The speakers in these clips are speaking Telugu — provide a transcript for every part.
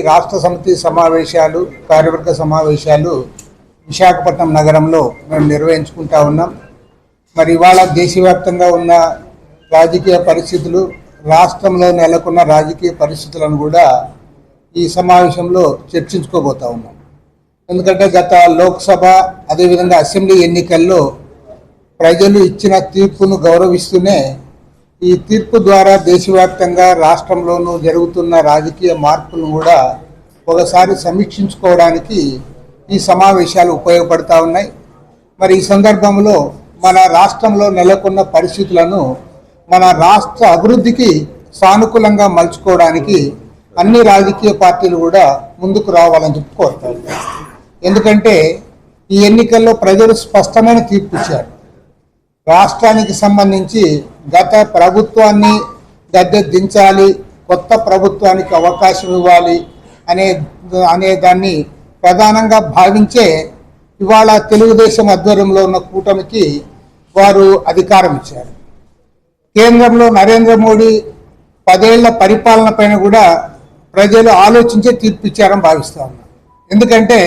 రాష్ట్ర సమితి సమావేశాలు కార్యవర్గ సమావేశాలు విశాఖపట్నం నగరంలో మేము నిర్వహించుకుంటా ఉన్నాం. మరి ఇవాళ దేశవ్యాప్తంగా ఉన్న రాజకీయ పరిస్థితులు, రాష్ట్రంలో నెలకొన్న రాజకీయ పరిస్థితులను కూడా ఈ సమావేశంలో చర్చించుకోబోతా ఉన్నాం. ఎందుకంటే గత లోక్సభ అదేవిధంగా అసెంబ్లీ ఎన్నికల్లో ప్రజలు ఇచ్చిన తీర్పును గౌరవిస్తూనే ఈ తీర్పు ద్వారా దేశవ్యాప్తంగా రాష్ట్రంలోనూ జరుగుతున్న రాజకీయ మార్పులను కూడా ఒకసారి సమీక్షించుకోవడానికి ఈ సమావేశాలు ఉపయోగపడతా ఉన్నాయి. మరి ఈ సందర్భంలో మన రాష్ట్రంలో నెలకొన్న పరిస్థితులను మన రాష్ట్ర అభివృద్ధికి సానుకూలంగా మలుచుకోవడానికి అన్ని రాజకీయ పార్టీలు కూడా ముందుకు రావాలని చెప్పి కోరుతారు. ఎందుకంటే ఈ ఎన్నికల్లో ప్రజలు స్పష్టమైన తీర్పు ఇచ్చారు. రాష్ట్రానికి సంబంధించి గత ప్రభుత్వాన్ని గద్దె దించాలి, కొత్త ప్రభుత్వానికి అవకాశం ఇవ్వాలి అనే దాన్ని ప్రధానంగా భావించే ఇవాళ తెలుగుదేశం ఆధ్వర్యంలో ఉన్న కూటమికి వారు అధికారం ఇచ్చారు. కేంద్రంలో నరేంద్ర మోడీ 10 ఏళ్ల పరిపాలన పైన కూడా ప్రజలు ఆలోచించే తీర్పు ఇచ్చారని భావిస్తూ ఉన్నారు. ఎందుకంటే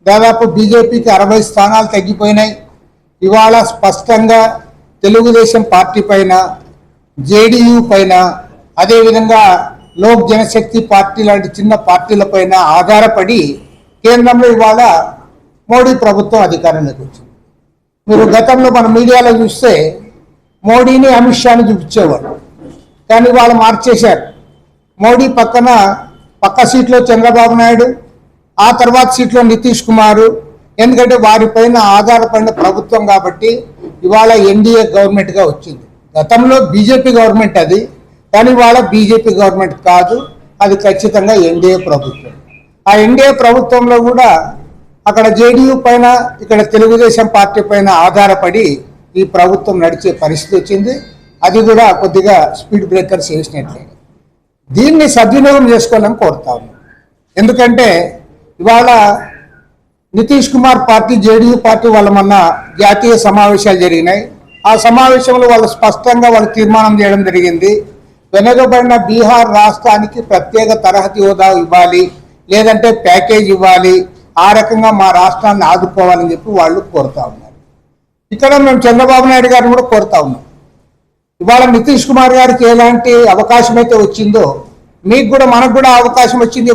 దాదాపు బీజేపీకి 60 స్థానాలు తగ్గిపోయినాయి. ఇవాళ స్పష్టంగా తెలుగుదేశం పార్టీ పైన, జేడీయూ పైన, అదేవిధంగా లోక్ జనశక్తి పార్టీ లాంటి చిన్న పార్టీల పైన ఆధారపడి కేంద్రంలో ఇవాళ మోడీ ప్రభుత్వం అధికారంలోకి వచ్చింది. మీరు గతంలో మన మీడియాలో చూస్తే మోడీని, అమిత్ షాని చూపించేవారు, కానీ వాళ్ళు మార్చేశారు. మోడీ పక్క సీట్లో చంద్రబాబు నాయుడు, ఆ తర్వాత సీట్లో నితీష్ కుమార్. ఎందుకంటే వారిపైన ఆధారపడిన ప్రభుత్వం కాబట్టి ఇవాళ ఎన్డీఏ గవర్నమెంట్గా వచ్చింది. గతంలో బీజేపీ గవర్నమెంట్ అది, కానీ ఇవాళ బీజేపీ గవర్నమెంట్ కాదు, అది ఖచ్చితంగా ఎన్డీఏ ప్రభుత్వం. ఆ ఎన్డీఏ ప్రభుత్వంలో కూడా అక్కడ జేడీయూ పైన, ఇక్కడ తెలుగుదేశం పార్టీ పైన ఆధారపడి ఈ ప్రభుత్వం నడిచే పరిస్థితి వచ్చింది. అది కూడా కొద్దిగా స్పీడ్ బ్రేకర్స్ వేసినట్లే. దీన్ని సద్వినియోగం చేసుకోవాలని కోరుతా ఉన్నాం. ఎందుకంటే ఇవాళ Nitish Kumar party, JDU party వాళ్ళ మొన్న జాతీయ సమావేశాలు జరిగినాయి. ఆ సమావేశంలో వాళ్ళు స్పష్టంగా వాళ్ళు తీర్మానం చేయడం జరిగింది. వెనుకబడిన బీహార్ రాష్ట్రానికి ప్రత్యేక తరహతి హోదా ఇవ్వాలి, లేదంటే ప్యాకేజ్ ఇవ్వాలి, ఆ రకంగా మా రాష్ట్రాన్ని ఆదుకోవాలని చెప్పి వాళ్ళు కోరుతా ఉన్నారు. ఇక్కడ మేము చంద్రబాబు నాయుడు గారిని కూడా కోరుతా ఉన్నాం. ఇవాళ నితీష్ కుమార్ గారికి ఎలాంటి అవకాశం అయితే వచ్చిందో మీకు కూడా, మనకు కూడా అవకాశం వచ్చింది.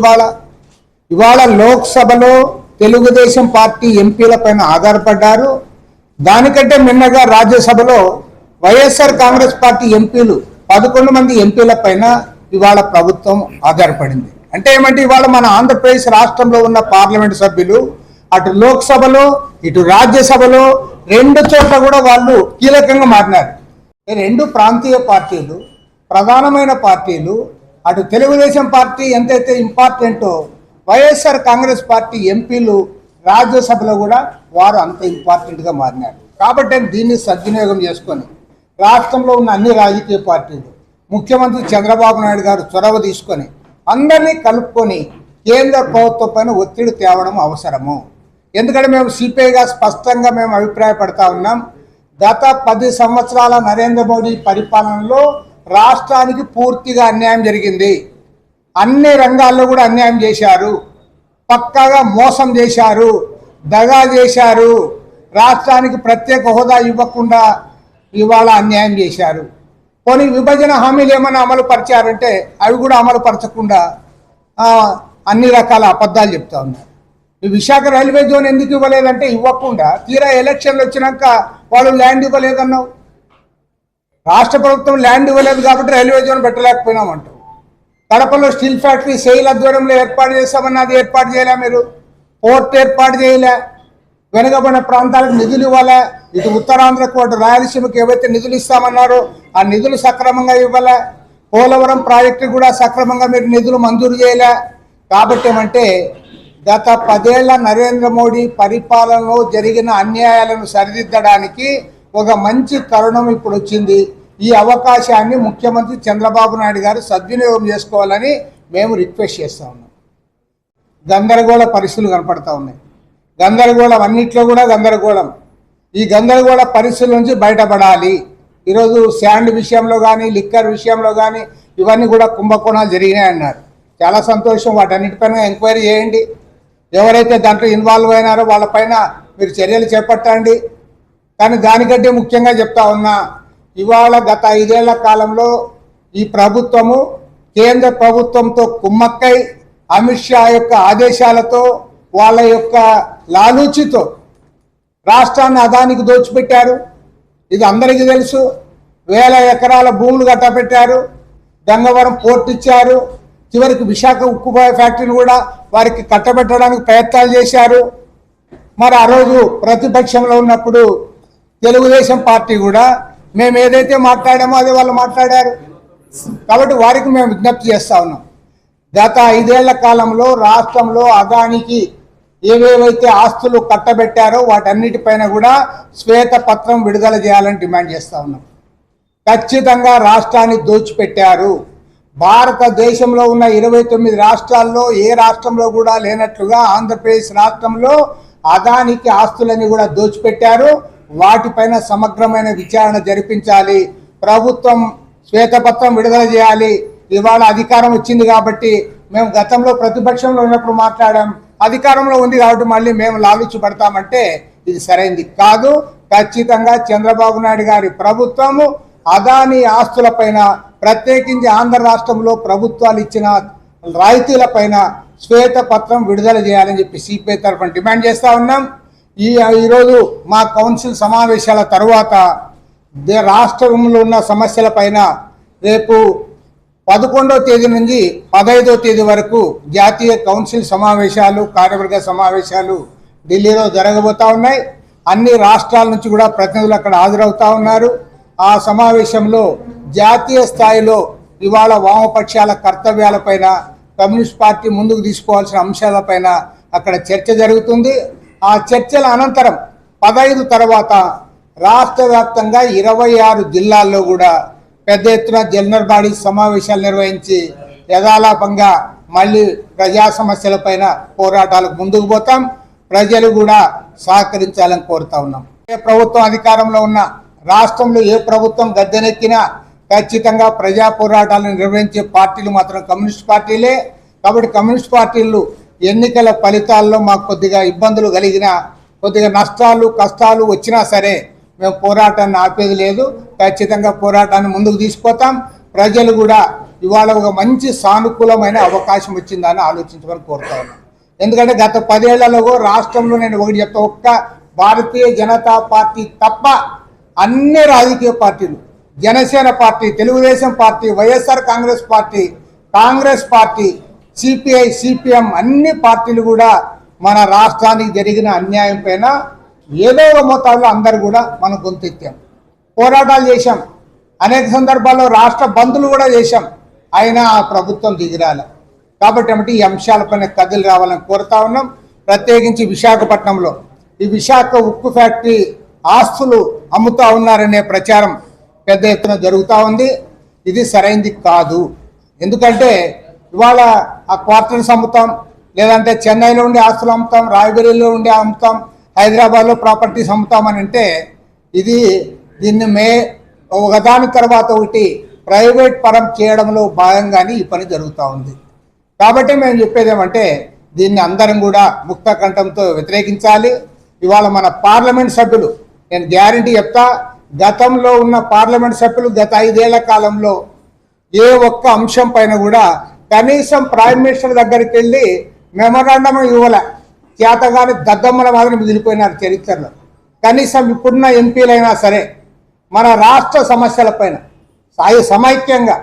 ఇవాళ లోక్సభలో తెలుగుదేశం పార్టీ ఎంపీల పైన ఆధారపడ్డారు. దానికంటే మిన్నగా రాజ్యసభలో వైఎస్ఆర్ కాంగ్రెస్ పార్టీ ఎంపీలు 11 మంది ఎంపీల పైన ఇవాళ ప్రభుత్వం ఆధారపడింది. అంటే ఏమంటే ఇవాళ మన ఆంధ్రప్రదేశ్ రాష్ట్రంలో ఉన్న పార్లమెంటు సభ్యులు అటు లోక్సభలో ఇటు రాజ్యసభలో 2 చోట్ల కూడా వాళ్ళు కీలకంగా మారినారు. 2 ప్రాంతీయ పార్టీలు, ప్రధానమైన పార్టీలు. అటు తెలుగుదేశం పార్టీ ఎంతైతే ఇంపార్టెంటో వైఎస్ఆర్ కాంగ్రెస్ పార్టీ ఎంపీలు రాజ్యసభలో కూడా వారు అంత ఇంపార్టెంట్గా మారినారు. కాబట్టి దీన్ని సద్వినియోగం చేసుకొని రాష్ట్రంలో ఉన్న అన్ని రాజకీయ పార్టీలు, ముఖ్యమంత్రి చంద్రబాబు నాయుడు గారు చొరవ తీసుకొని అందరినీ కలుపుకొని కేంద్ర ప్రభుత్వం పైన ఒత్తిడి తేవడం అవసరము. ఎందుకంటే మేము సిపిఐగా స్పష్టంగా మేము అభిప్రాయపడతా ఉన్నాం. గత 10 సంవత్సరాల నరేంద్ర మోడీ పరిపాలనలో రాష్ట్రానికి పూర్తిగా అన్యాయం జరిగింది. అన్ని రంగాల్లో కూడా అన్యాయం చేశారు, పక్కాగా మోసం చేశారు, దగా చేశారు. రాష్ట్రానికి ప్రత్యేక హోదా ఇవ్వకుండా ఇవాళ అన్యాయం చేశారు. కొన్ని విభజన హామీలు ఏమైనా అమలు పరిచారంటే అవి కూడా అమలు పరచకుండా అన్ని రకాల అబద్ధాలు చెప్తా ఉన్నారు. ఈ విశాఖ రైల్వే జోన్ ఎందుకు ఇవ్వలేదంటే ఇవ్వకుండా తీరా ఎలక్షన్లు వచ్చినాక వాళ్ళు ల్యాండ్ ఇవ్వలేదన్నావు. రాష్ట్ర ప్రభుత్వం ల్యాండ్ ఇవ్వలేదు కాబట్టి రైల్వే జోన్ పెట్టలేకపోయినామంటారు. కడపలో స్టీల్ ఫ్యాక్టరీ సెయిల్ ఆధ్వర్యంలో ఏర్పాటు చేస్తామని అది ఏర్పాటు చేయలే. మీరు పోర్ట్ ఏర్పాటు చేయలే. వెనుకబడిన ప్రాంతాలకు నిధులు ఇవ్వాలా. ఇటు ఉత్తరాంధ్రకు అటు రాయలసీమకు ఏవైతే నిధులు ఇస్తామన్నారో ఆ నిధులు సక్రమంగా ఇవ్వాలా. పోలవరం ప్రాజెక్టు కూడా సక్రమంగా మీరు నిధులు మంజూరు చేయలే. కాబట్టి ఏమంటే గత 10 ఏళ్ల నరేంద్ర మోడీ పరిపాలనలో జరిగిన అన్యాయాలను సరిదిద్దడానికి ఒక మంచి తరుణం ఇప్పుడు వచ్చింది. ఈ అవకాశాన్ని ముఖ్యమంత్రి చంద్రబాబు నాయుడు గారు సద్వినియోగం చేసుకోవాలని మేము రిక్వెస్ట్ చేస్తూ ఉన్నాం. గందరగోళ పరిస్థితులు కనపడతా ఉన్నాయి. గందరగోళం అన్నిట్లో కూడా గందరగోళం. ఈ గందరగోళ పరిస్థితుల నుంచి బయటపడాలి. ఈరోజు శాండ్ విషయంలో కానీ, లిక్కర్ విషయంలో కానీ ఇవన్నీ కూడా కుంభకోణాలు జరిగినాయి అన్నారు. చాలా సంతోషం. వాటన్నిటిపైన ఎంక్వైరీ చేయండి. ఎవరైతే దాంట్లో ఇన్వాల్వ్ అయినారో వాళ్ళపైన మీరు చర్యలు చేపట్టండి. కానీ దానికంటే ముఖ్యంగా చెప్తా ఉన్నా, ఇవాళ గత 5 ఏళ్ల కాలంలో ఈ ప్రభుత్వము కేంద్ర ప్రభుత్వంతో కుమ్మక్కై అమిత్ షా యొక్క ఆదేశాలతో వాళ్ళ యొక్క లాలూచితో రాష్ట్రాన్ని అదానికి దోచిపెట్టారు. ఇది అందరికీ తెలుసు. వేల ఎకరాల భూములు కట్టబెట్టారు, గంగవరం పోర్ట్ ఇచ్చారు, చివరికి విశాఖ ఉక్కు ఫ్యాక్టరీని కూడా వారికి కట్టబెట్టడానికి ప్రయత్నాలు చేశారు. మరి ఆ రోజు ప్రతిపక్షంలో ఉన్నప్పుడు తెలుగుదేశం పార్టీ కూడా మేము ఏదైతే మాట్లాడామో అదే వాళ్ళు మాట్లాడారు. కాబట్టి వారికి మేము విజ్ఞప్తి చేస్తా ఉన్నాం. గత 5 ఏళ్ల కాలంలో రాష్ట్రంలో అదానికి ఏవేవైతే ఆస్తులు కట్టబెట్టారో వాటన్నిటిపైన కూడా శ్వేతపత్రం విడుదల చేయాలని డిమాండ్ చేస్తా ఉన్నాం. ఖచ్చితంగా రాష్ట్రాన్ని దోచిపెట్టారు. భారతదేశంలో ఉన్న 29 రాష్ట్రాల్లో ఏ రాష్ట్రంలో కూడా లేనట్లుగా ఆంధ్రప్రదేశ్ రాష్ట్రంలో అదానికి ఆస్తులని కూడా దోచిపెట్టారు. వాటిపైన సమగ్రమైన విచారణ జరిపించాలి. ప్రభుత్వం శ్వేతపత్రం విడుదల చేయాలి. ఇవాళ అధికారం వచ్చింది కాబట్టి మేము గతంలో ప్రతిపక్షంలో ఉన్నప్పుడు మాట్లాడాం, అధికారంలో ఉంది కాబట్టి మళ్ళీ మేము లాలూచి పడతామంటే ఇది సరైనది కాదు. ఖచ్చితంగా చంద్రబాబు నాయుడు గారి ప్రభుత్వము అదాని ఆస్తులపైన, ప్రత్యేకించి ఆంధ్ర రాష్ట్రంలో ప్రభుత్వాలు ఇచ్చిన రాయితీలపైన శ్వేతపత్రం విడుదల చేయాలని చెప్పి సిపిఐ తరఫున డిమాండ్ చేస్తూ ఉన్నాం. ఈరోజు మా కౌన్సిల్ సమావేశాల తర్వాత రాష్ట్రంలో ఉన్న సమస్యలపైన రేపు 11వ తేదీ నుంచి 15వ తేదీ వరకు జాతీయ కౌన్సిల్ సమావేశాలు, కార్యవర్గ సమావేశాలు ఢిల్లీలో జరగబోతూ ఉన్నాయి. అన్ని రాష్ట్రాల నుంచి కూడా ప్రతినిధులు అక్కడ హాజరవుతూ ఉన్నారు. ఆ సమావేశంలో జాతీయ స్థాయిలో ఇవాళ వామపక్షాల కర్తవ్యాలపైన, కమ్యూనిస్ట్ పార్టీ ముందుకు తీసుకోవాల్సిన అంశాలపైన అక్కడ చర్చ జరుగుతుంది. ఆ చర్చల అనంతరం 15 తర్వాత రాష్ట్ర వ్యాప్తంగా 26 జిల్లాల్లో కూడా పెద్ద ఎత్తున జనరల్ బాడీ సమావేశాలు నిర్వహించి యథాలాపంగా మళ్ళీ ప్రజా సమస్యలపైన పోరాటాలకు ముందుకు పోతాం. ప్రజలు కూడా సహకరించాలని కోరుతా ఉన్నాం. ఏ ప్రభుత్వం అధికారంలో ఉన్నా, రాష్ట్రంలో ఏ ప్రభుత్వం గద్దెనెక్కినా ఖచ్చితంగా ప్రజా పోరాటాలను నిర్వహించే పార్టీలు మాత్రం కమ్యూనిస్ట్ పార్టీలే. కాబట్టి కమ్యూనిస్ట్ పార్టీలు ఎన్నికల ఫలితాల్లో మాకు కొద్దిగా ఇబ్బందులు కలిగినా, కొద్దిగా నష్టాలు కష్టాలు వచ్చినా సరే మేము పోరాటాన్ని ఆపేది లేదు. ఖచ్చితంగా పోరాటాన్ని ముందుకు తీసుకుపోతాం. ప్రజలు కూడా ఇవాళ ఒక మంచి సానుకూలమైన అవకాశం వచ్చిందని ఆలోచించమని కోరుతా ఉన్నాం. ఎందుకంటే గత 10 ఏళ్లలో రాష్ట్రంలో నేను ఒకటి చెప్తా, ఒక్క భారతీయ జనతా పార్టీ తప్ప అన్ని రాజకీయ పార్టీలు, Janasena party, Telugu Desam party, YSR Congress party, CPI, CPM అన్ని పార్టీలు కూడా మన రాష్ట్రానికి జరిగిన అన్యాయం పైన ఏదో ఒక మోతాదులో అందరు కూడా మనం గొంతెత్తాం, పోరాటాలు చేశాం. అనేక సందర్భాల్లో రాష్ట్ర బంధులు కూడా చేశాం. అయినా ఆ ప్రభుత్వం దిగిరాల. కాబట్టి ఈ అంశాలపైన కథలు రావాలని కోరుతా ఉన్నాం. ప్రత్యేకించి విశాఖపట్నంలో ఈ విశాఖ ఉక్కు ఫ్యాక్టరీ ఆస్తులు అమ్ముతా ఉన్నారనే ప్రచారం పెద్ద ఎత్తున జరుగుతూ ఉంది. ఇది సరైనది కాదు. ఎందుకంటే ఇవాళ ఆ క్వార్టర్స్ అమ్ముతాం, లేదంటే చెన్నైలో ఉండే ఆస్తులు అమ్ముతాం, రాయబరేలీలో ఉండే అమ్ముతాం, హైదరాబాద్లో ప్రాపర్టీస్ అమ్ముతామని అంటే దీన్ని ఒకదాని తర్వాత ఒకటి ప్రైవేట్ పరం చేయడంలో భాగంగానే ఈ పని జరుగుతూ ఉంది. కాబట్టి మేము చెప్పేది ఏమంటే దీన్ని అందరం కూడా ముక్త కంఠంతో వ్యతిరేకించాలి. ఇవాళ మన పార్లమెంట్ సభ్యులు, నేను గ్యారంటీ చెప్తా, గతంలో ఉన్న పార్లమెంట్ సభ్యులు గత 5 ఏళ్ల కాలంలో ఏ ఒక్క అంశం పైన కూడా కనీసం ప్రైమ్ మినిస్టర్ దగ్గరికి వెళ్ళి మెమరాండం ఇవ్వలే. చేతగాని దద్దమ్మల మాదిరి మిగిలిపోయినారు చరిత్రలో. కనీసం ఇప్పుడున్న ఎంపీలైనా సరే మన రాష్ట్ర సమస్యలపైన సమైక్యంగా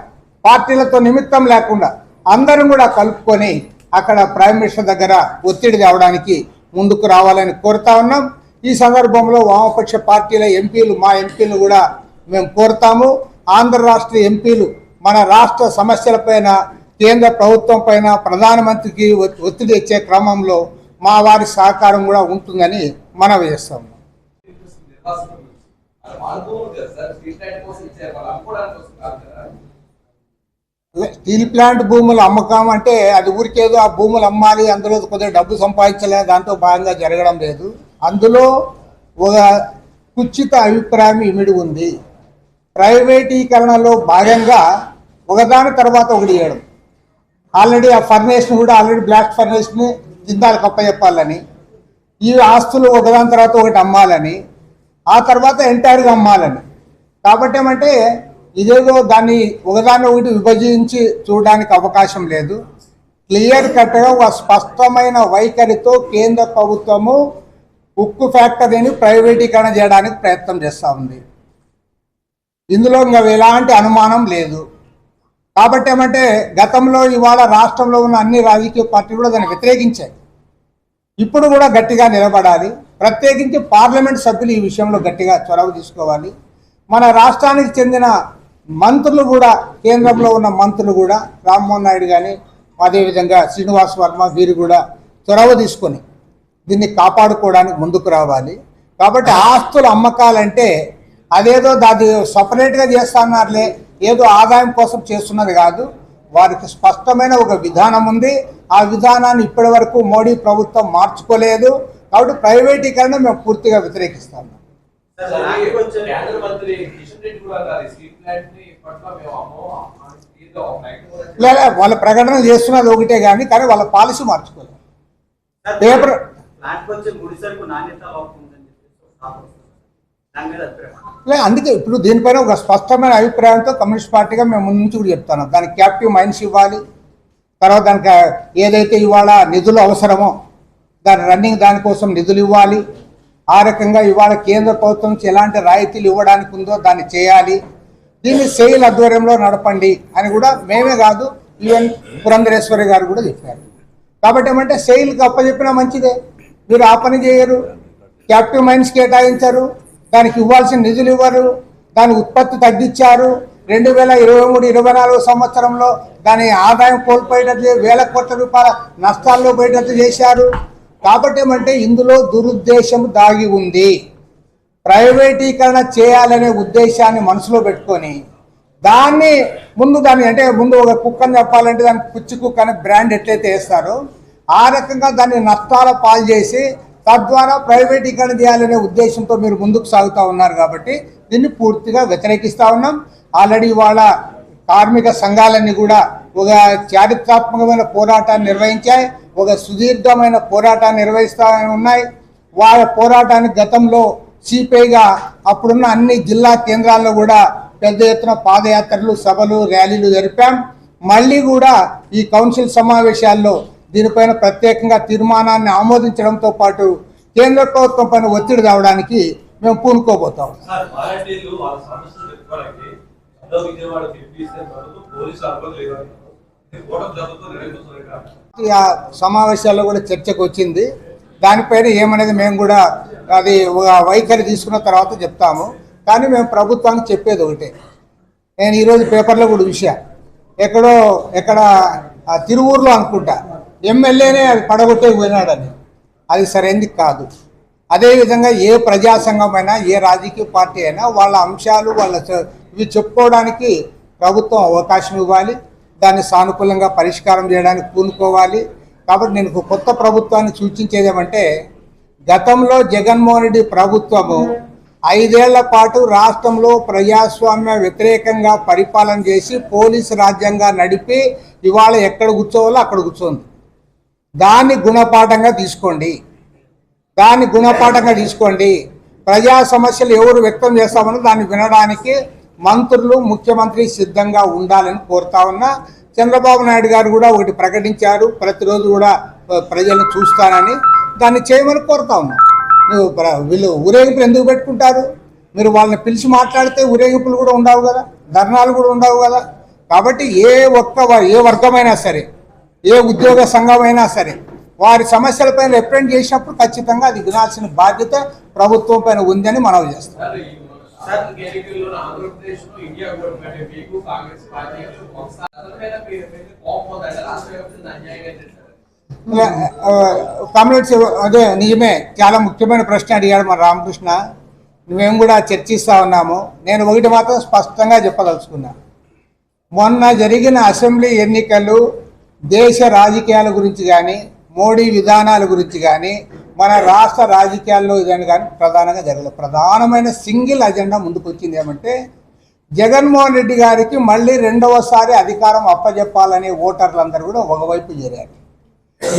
పార్టీలతో నిమిత్తం లేకుండా అందరం కూడా కలుపుకొని అక్కడ ప్రైమ్ మినిస్టర్ దగ్గర ఒత్తిడి తేవడానికి ముందుకు రావాలని కోరుతా ఉన్నాం. ఈ సందర్భంలో వామపక్ష పార్టీల ఎంపీలు, మా ఎంపీలు కూడా మేము కోరుతాము. ఆంధ్ర రాష్ట్ర ఎంపీలు మన రాష్ట్ర సమస్యలపైన, కేంద్ర ప్రభుత్వం పైన, ప్రధానమంత్రికి ఒత్తిడి ఇచ్చే క్రమంలో మా వారి సహకారం కూడా ఉంటుందని మనవి చేస్తాము. స్టీల్ ప్లాంట్ భూములు అమ్మకం అంటే అది ఊరికేదో ఆ భూములు అమ్మాలి, అందులో కొద్దిగా డబ్బు సంపాదించలే, దాంతో భాగంగా జరగడం లేదు. అందులో ఒక కుచిత అభిప్రాయం ఇమిడి ఉంది. ప్రైవేటీకరణలో భాగంగా ఒకదాని తర్వాత ఒకటి చేయడం. ఆల్రెడీ ఆ ఫర్నేస్ని కూడా ఆల్రెడీ బ్లాస్ట్ ఫర్నేస్ని జిందాలకు అప్పచెప్పాలని, ఈ ఆస్తులు ఒకదాని తర్వాత ఒకటి అమ్మాలని, ఆ తర్వాత ఎంటైర్గా అమ్మాలని. కాబట్టి ఏమంటే ఇదేదో దాన్ని ఒకదాన్ని ఒకటి విభజించి చూడడానికి అవకాశం లేదు. క్లియర్ కట్గా ఒక స్పష్టమైన వైఖరితో కేంద్ర ప్రభుత్వము ఉక్కు ఫ్యాక్టరీని ప్రైవేటీకరణ చేయడానికి ప్రయత్నం చేస్తూ ఉంది. ఇందులో ఇంకా ఎలాంటి అనుమానం లేదు. కాబట్టి ఏమంటే గతంలో ఇవాళ రాష్ట్రంలో ఉన్న అన్ని రాజకీయ పార్టీలు కూడా దాన్ని వ్యతిరేకించాయి. ఇప్పుడు కూడా గట్టిగా నిలబడాలి. ప్రత్యేకించి పార్లమెంట్ సభ్యులు ఈ విషయంలో గట్టిగా చొరవ తీసుకోవాలి. మన రాష్ట్రానికి చెందిన మంత్రులు కూడా, కేంద్రంలో ఉన్న మంత్రులు కూడా, రామ్మోహన్ నాయుడు కానీ అదేవిధంగా శ్రీనివాస్ వర్మ వీరు కూడా చొరవ తీసుకొని దీన్ని కాపాడుకోవడానికి ముందుకు రావాలి. కాబట్టి ఆస్తుల అమ్మకాలంటే అదేదో దాన్ని సపరేట్గా చేస్తున్నారులే, ఏదో ఆదాయం కోసం చేస్తున్నది కాదు. వారికి స్పష్టమైన ఒక విధానం ఉంది. ఆ విధానాన్ని ఇప్పటి వరకు మోడీ ప్రభుత్వం మార్చుకోలేదు. కాబట్టి ప్రైవేటీకరణ మేము పూర్తిగా వ్యతిరేకిస్తాము. లేదా వాళ్ళ ప్రకటన చేస్తున్నది ఒకటే కానీ వాళ్ళ పాలసీ మార్చుకోలేదు. పేపర్ అందుకే ఇప్పుడు దీనిపైన ఒక స్పష్టమైన అభిప్రాయంతో కమ్యూనిస్ట్ పార్టీగా మేము ముందు నుంచి కూడా చెప్తాను. దానికి క్యాప్టివ్ మైన్స్ ఇవ్వాలి. తర్వాత దానికి ఏదైతే ఇవాళ నిధులు అవసరమో దాని రన్నింగ్ దానికోసం నిధులు ఇవ్వాలి. ఆ రకంగా ఇవాళ కేంద్ర ప్రభుత్వం నుంచి ఎలాంటి రాయితీలు ఇవ్వడానికి ఉందో దాన్ని చేయాలి. దీన్ని సెయిల్ ఆధ్వర్యంలో నడపండి అని కూడా మేమే కాదు, ఈవెన్ పురంధరేశ్వరి గారు కూడా చెప్పారు. కాబట్టి ఏమంటే సెయిల్కి అప్పచెప్పినా మంచిదే. మీరు ఆ పని చేయరు, క్యాప్టివ్ మైన్స్ కేటాయించారు, దానికి ఇవ్వాల్సిన నిధులు ఇవ్వరు, దాని ఉత్పత్తి తగ్గించారు. 2023-24 సంవత్సరంలో దాని ఆదాయం కోల్పోయేటట్లు, వేల కోట్ల రూపాయల నష్టాల్లో పోయేటట్లు చేశారు. కాబట్టి ఏమంటే ఇందులో దురుద్దేశం దాగి ఉంది. ప్రైవేటీకరణ చేయాలనే ఉద్దేశాన్ని మనసులో పెట్టుకొని దాన్ని ముందు ఒక కుక్కని చెప్పాలంటే దానికి పుచ్చి కుక్క అనే బ్రాండ్ ఎట్లయితే వేస్తారో ఆ రకంగా దాన్ని నష్టాల పాలు చేసి తద్వారా ప్రైవేటీకరణ చేయాలనే ఉద్దేశంతో మీరు ముందుకు సాగుతూ ఉన్నారు. కాబట్టి దీన్ని పూర్తిగా వ్యతిరేకిస్తూ ఉన్నాం. ఆల్రెడీ వాళ్ళ కార్మిక సంఘాలన్నీ కూడా ఒక చారిత్రాత్మకమైన పోరాటాన్ని నిర్వహించాయి, ఒక సుదీర్ఘమైన పోరాటాన్ని నిర్వహిస్తూ ఉన్నాయి. వాళ్ళ పోరాటానికి గతంలో సిపిఐగా అప్పుడున్న అన్ని జిల్లా కేంద్రాల్లో కూడా పెద్ద ఎత్తున పాదయాత్రలు, సభలు, ర్యాలీలు జరిపాం. మళ్ళీ కూడా ఈ కౌన్సిల్ సమావేశాల్లో దీనిపైన ప్రత్యేకంగా తీర్మానాన్ని ఆమోదించడంతో పాటు కేంద్ర ప్రభుత్వం పైన ఒత్తిడి తేవడానికి మేము పూనుకోబోతాం. ఆ సమావేశాల్లో కూడా చర్చకు వచ్చింది. దానిపైన ఏమనేది మేము కూడా అది వైఖరి తీసుకున్న తర్వాత చెప్తాము. కానీ మేము ప్రభుత్వానికి చెప్పేది ఒకటే. నేను ఈరోజు పేపర్లో కూడా విషయం ఎక్కడ తిరువూరులో అనుకుంటా ఎమ్మెల్యేనే అది పడగొట్టే పోయినాడని. అది సరైనది కాదు. అదేవిధంగా ఏ ప్రజా సంఘమైనా ఏ రాజకీయ పార్టీ అయినా వాళ్ళ అంశాలు ఇవి చెప్పుకోవడానికి ప్రభుత్వం అవకాశం ఇవ్వాలి. దాన్ని సానుకూలంగా పరిష్కారం చేయడానికి పూనుకోవాలి. కాబట్టి నేను కొత్త ప్రభుత్వాన్ని సూచించేది ఏమంటే, గతంలో జగన్మోహన్ రెడ్డి ప్రభుత్వము 5 ఏళ్ల పాటు రాష్ట్రంలో ప్రజాస్వామ్య వ్యతిరేకంగా పరిపాలన చేసి పోలీసు రాజ్యంగా నడిపి ఇవాళ ఎక్కడ కూర్చోవాలో అక్కడ కూర్చోంది. దాన్ని గుణపాఠంగా తీసుకోండి. ప్రజా సమస్యలు ఎవరు వ్యక్తం చేస్తామని దాన్ని వినడానికి మంత్రులు, ముఖ్యమంత్రి సిద్ధంగా ఉండాలని కోరుతా ఉన్నా. చంద్రబాబు నాయుడు గారు కూడా ఒకటి ప్రకటించారు, ప్రతిరోజు కూడా ప్రజలను చూస్తానని. దాన్ని చేయమని కోరుతా ఉన్నా. వీళ్ళు ఊరేగింపులు ఎందుకు పెట్టుకుంటారు? మీరు వాళ్ళని పిలిచి మాట్లాడితే ఊరేగింపులు కూడా ఉండవు కదా, ధర్నాలు కూడా ఉండవు కదా. కాబట్టి ఏ వర్గమైనా సరే, ఏ ఉద్యోగ సంఘమైనా సరే వారి సమస్యలపైన రిప్రజెంట్ చేసినప్పుడు ఖచ్చితంగా అది వినాల్సిన బాధ్యత ప్రభుత్వం పైన ఉందని మనవి చేస్తాం. కమ్యూనిటీ అదే నిజమే, చాలా ముఖ్యమైన ప్రశ్న అడిగాడు మన రామకృష్ణ. మేము కూడా చర్చిస్తూ ఉన్నాము. నేను ఒకటి మాత్రం స్పష్టంగా చెప్పదలుచుకున్నాను. మొన్న జరిగిన అసెంబ్లీ ఎన్నికలు దేశ రాజకీయాల గురించి కానీ, మోడీ విధానాల గురించి కానీ, మన రాష్ట్ర రాజకీయాల్లో ఇదని కానీ ప్రధానంగా జరగలేదు. ప్రధానమైన సింగిల్ అజెండా ముందుకు వచ్చింది ఏమంటే జగన్మోహన్ రెడ్డి గారికి మళ్ళీ రెండవసారి అధికారం అప్పజెప్పాలనే ఓటర్లందరూ కూడా ఒకవైపు చేరారు.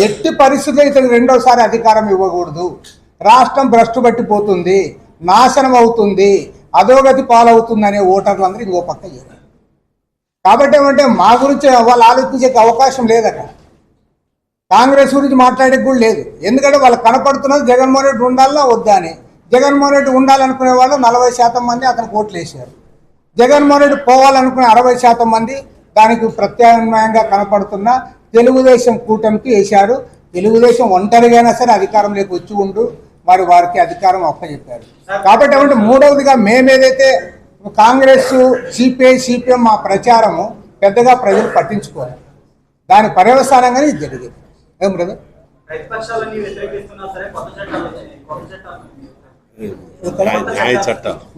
ఎట్టి పరిస్థితుల్లో ఇతను రెండోసారి అధికారం ఇవ్వకూడదు, రాష్ట్రం భ్రష్టు పట్టిపోతుంది, నాశనం అవుతుంది, అధోగతి పాలవుతుందనే ఓటర్లందరూ ఇంకో పక్క చేరారు. కాబట్టి ఏమంటే మా గురించి వాళ్ళు ఆలోచించే అవకాశం లేదు అక్కడ. కాంగ్రెస్ గురించి మాట్లాడే కూడా లేదు. ఎందుకంటే వాళ్ళు కనపడుతున్నది జగన్మోహన్ రెడ్డి ఉండాలన్నా వద్దా అని. జగన్మోహన్ రెడ్డి ఉండాలనుకునే వాళ్ళు 40% మంది అతనికి ఓట్లు వేశారు. జగన్మోహన్ రెడ్డి పోవాలనుకునే 60% మంది దానికి ప్రత్యామ్నాయంగా కనపడుతున్న తెలుగుదేశం కూటమికి వేశారు. తెలుగుదేశం ఒంటరిగా సరే అధికారంలోకి వచ్చి ఉండు మరి వారికి అధికారం అప్పచెప్పారు. కాబట్టి ఏమంటే మూడవదిగా మేమేదైతే కాంగ్రెస్ సిపిఎం మా ప్రచారము పెద్దగా ప్రజలు పట్టించుకోవాలి. దాని పర్యవసానంగానే ఇది జరిగింది. ఏం బ్రదర్?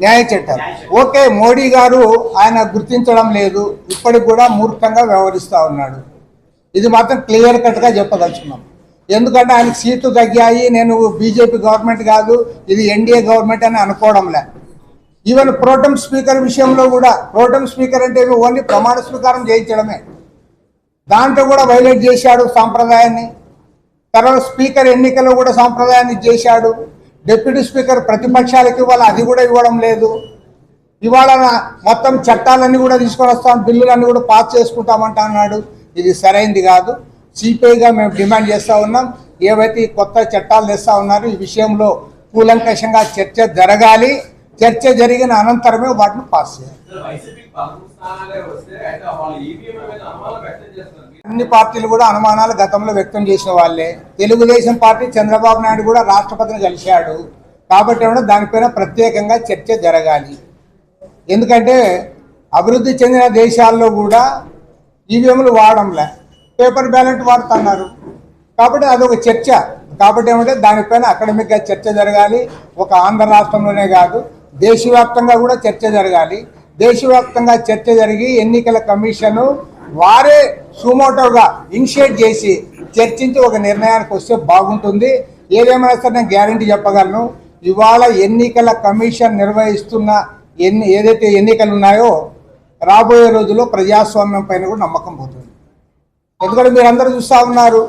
న్యాయ చట్టాలు ఓకే, మోడీ గారు ఆయన గుర్తించడం లేదు, ఇప్పటికి కూడా మూర్ఖంగా వ్యవహరిస్తూ ఉన్నాడు. ఇది మాత్రం క్లియర్ కట్గా చెప్పదలుచుకున్నాం. ఎందుకంటే ఆయనకు సీట్లు తగ్గాయి, నేను బీజేపీ గవర్నమెంట్ కాదు ఇది ఎన్డీఏ గవర్నమెంట్ అని అనుకోవడంలే. ఈవెన్ ప్రోటెం స్పీకర్ విషయంలో కూడా, ప్రోటెం స్పీకర్ అంటే ఓన్లీ ప్రమాణ స్వీకారం చేయించడమే, దాంట్లో కూడా వైలేట్ చేశాడు సాంప్రదాయాన్ని. తర్వాత స్పీకర్ ఎన్నికల్లో కూడా సాంప్రదాయాన్ని చేశాడు. డిప్యూటీ స్పీకర్ ప్రతిపక్షాలకు ఇవాళ అది కూడా ఇవ్వడం లేదు. ఇవాళ మొత్తం చట్టాలన్నీ కూడా తీసుకొని వస్తాం, బిల్లులన్నీ కూడా పాస్ చేసుకుంటామంటా అన్నాడు. ఇది సరైంది కాదు. సిపిఐగా మేము డిమాండ్ చేస్తూ ఉన్నాం, ఏవైతే కొత్త చట్టాలు తెస్తూ ఉన్నారో ఈ విషయంలో కూలంకషంగా చర్చ జరగాలి. చర్చ జరిగిన అనంతరమే వాటిని పాస్ చేయాలి. అన్ని పార్టీలు కూడా అనుమానాలు గతంలో వ్యక్తం చేసిన వాళ్ళే. తెలుగుదేశం పార్టీ చంద్రబాబు నాయుడు కూడా రాష్ట్రపతిని కలిశాడు. కాబట్టి దానిపైన ప్రత్యేకంగా చర్చ జరగాలి. ఎందుకంటే అభివృద్ధి చెందిన దేశాల్లో కూడా ఈవీఎంలు వాడడంలే, పేపర్ బ్యాలెట్ వాడుతున్నారు. కాబట్టి అదొక చర్చ. కాబట్టి దానిపైన అకాడమిక్గా చర్చ జరగాలి. ఒక ఆంధ్ర రాష్ట్రంలోనే కాదు, దేశవ్యాప్తంగా కూడా చర్చ జరగాలి. దేశవ్యాప్తంగా చర్చ జరిగి ఎన్నికల కమిషను వారే సుమోటోగా ఇనిషియేట్ చేసి చర్చించి ఒక నిర్ణయానికి వస్తే బాగుంటుంది. ఏదేమైనా సరే నేను గ్యారంటీ చెప్పగలను, ఇవాళ ఎన్నికల కమిషన్ నిర్వహిస్తున్న ఏదైతే ఎన్నికలు ఉన్నాయో రాబోయే రోజుల్లో ప్రజాస్వామ్యం పైన కూడా నమ్మకం పోతుంది. ఎందుకంటే మీరందరూ చూస్తూ ఉన్నారు,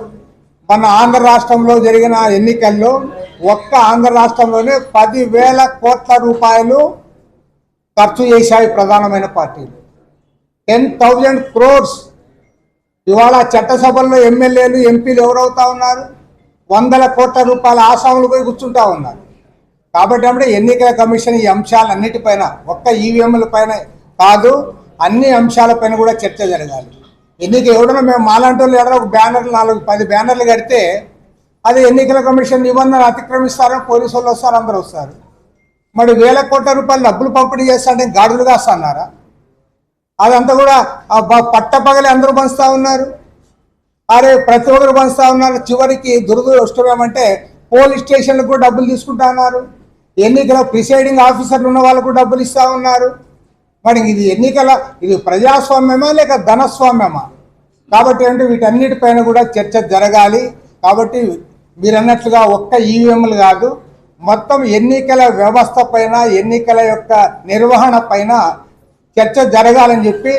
మన ఆంధ్ర రాష్ట్రంలో జరిగిన ఎన్నికల్లో ఒక్క ఆంధ్ర రాష్ట్రంలోనే 10,000 కోట్ల రూపాయలు ఖర్చు చేశాయి ప్రధానమైన పార్టీలు. 10,000 crores. ఇవాళ చట్టసభల్లో ఎమ్మెల్యేలు ఎంపీలు ఎవరవుతా ఉన్నారు? 100 కోట్ల రూపాయల ఆసాములు పోయి కూర్చుంటా ఉన్నారు. కాబట్టి ఎన్నికల కమిషన్ ఈ అంశాలన్నిటిపైన, ఒక్క ఈవీఎంల పైన కాదు, అన్ని అంశాలపైన కూడా చర్చ జరగాలి. ఎన్నిక ఎవడన్నా మేము మాలాంటి వాళ్ళు ఎవరైనా ఒక బ్యానర్లు 4-10 బ్యానర్లు కడితే అది ఎన్నికల కమిషన్ నిబంధనలు అతిక్రమిస్తారని పోలీసు వాళ్ళు వస్తారు, అందరూ వస్తారు. మరి 1,000 కోట్ల రూపాయలు డబ్బులు పంపిణీ చేస్తారంటే గాడులు కాస్తున్నారా? అదంతా కూడా పట్టపగలి అందరూ పంచుతూ ఉన్నారు. అరే ప్రతి ఒక్కరు పంచుతూ ఉన్నారు. చివరికి దురదృష్టం ఏమంటే పోలీస్ స్టేషన్లకు కూడా డబ్బులు తీసుకుంటా ఉన్నారు. ఎన్నికల ప్రిసైడింగ్ ఆఫీసర్లు ఉన్న వాళ్ళకు డబ్బులు ఇస్తూ ఉన్నారు. మరి ఇది ప్రజాస్వామ్యమా లేక ధనస్వామ్యమా? కాబట్టి వీటన్నిటిపైన కూడా చర్చ జరగాలి. కాబట్టి మీరు అన్నట్లుగా ఒక్క ఈవీఎంలు కాదు, మొత్తం ఎన్నికల వ్యవస్థ పైన, ఎన్నికల యొక్క నిర్వహణ పైన చర్చ జరగాలని చెప్పి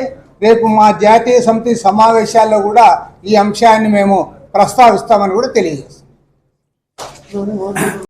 రేపు మా జాతీయ సమితి సమావేశాల్లో కూడా ఈ అంశాన్ని మేము ప్రస్తావిస్తామని కూడా తెలియజేస్తాం.